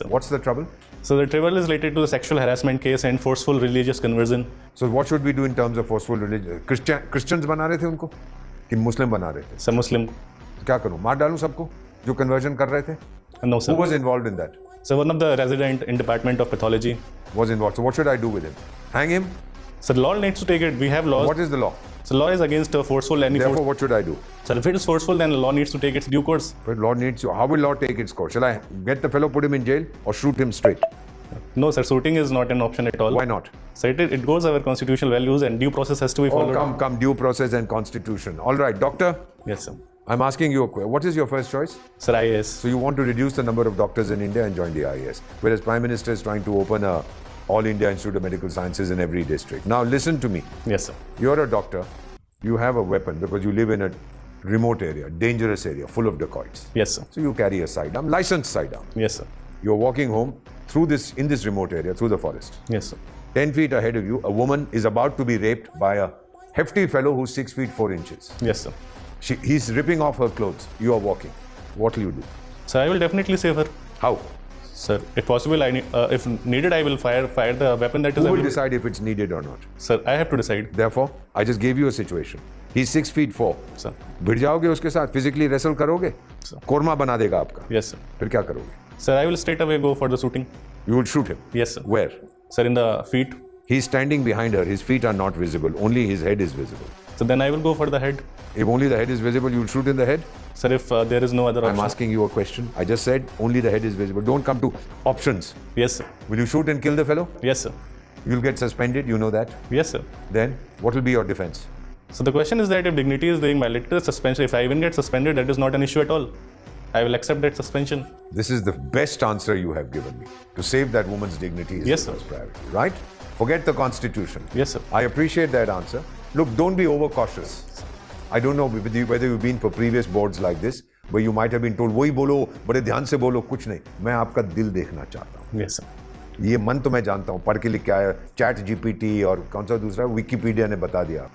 What's the trouble? So the trouble is related to the sexual harassment case and forceful religious conversion. So what should we do in terms of forceful religion? Christians बना रहे थे उनको कि मुस्लिम बना रहे थे? Some Muslim. क्या करूं? मार डालूं सबको जो कन्वर्जन कर रहे थे? No, sir. Who was involved in that? So one of the resident in Department of Pathology. Was involved. So what should I do with him? Hang him? So the law needs to take it. We have laws. What is the law? So law is against forceful any Therefore, force. what should I do? So if it is forceful, then the law needs to take its due course. But law needs to. How will law take its course? Shall I get the fellow, put him in jail, or shoot him straight? No, sir. Shooting is not an option at all. Why not? So it goes our constitutional values and due process has to be followed. Oh, come, due process and constitution. All right, doctor. Yes, sir. I'm asking you a question. What is your first choice? Sir, IAS. So you want to reduce the number of doctors in India and join the IAS, whereas Prime Minister is trying to open a All India Institute of Medical Sciences in every district. Now listen to me. Yes, sir. You're a doctor. You have a weapon because you live in a remote area, dangerous area, full of dacoits. Yes, sir. So you carry a sidearm, licensed sidearm. Yes, sir. You're walking home in this remote area, through the forest. Yes, sir. 10 feet ahead of you, a woman is about to be raped by a hefty fellow who's 6 feet 4 inches. Yes, sir. He's ripping off her clothes. You are walking. What will you do? So I will definitely save her. How? Sir, if possible, if needed, I will fire the weapon that is Who will available. decide if it's needed or not? Sir, I have to decide. Therefore, I just gave you a situation. He's 6 feet 4. Sir. भिड़ जाओगे उसके साथ, physically wrestle करोगे, Sir. Korma बना देगा आपका. Yes, sir. फिर क्या करोगे? Sir, I will straight away go for the shooting. You will shoot him. Yes, sir. Where? Sir, in the feet. He's standing behind her. His feet are not visible. Only his head is visible. So then I will go for the head. If only the head is visible, you will shoot in the head? Sir, if there is no other I'm option. asking you a question. I just said only the head is visible. Don't come to options. Yes, sir. Will you shoot and kill the fellow? Yes, sir. You'll get suspended. You know that. Yes, sir. Then what will be your defense? So the question is that if dignity is being violated, suspension. If I even get suspended, that is not an issue at all. I will accept that suspension. This is the best answer you have given me. To save that woman's dignity is Yes, the sir. first priority, right? Forget the constitution. Yes, sir. I appreciate that answer. Look, don't be overcautious. I don't know whether you've been for previous boards like this, where you might have been told, वही बोलो, बड़े ध्यान से बोलो, कुछ नहीं. मैं आपका दिल देखना चाहता हूँ. Yes, sir. ये मन तो मैं जानता हूँ, पढ़ के लिख के आया, चैट जीपीटी और कौन सा दूसरा विकिपीडिया ने बता दिया.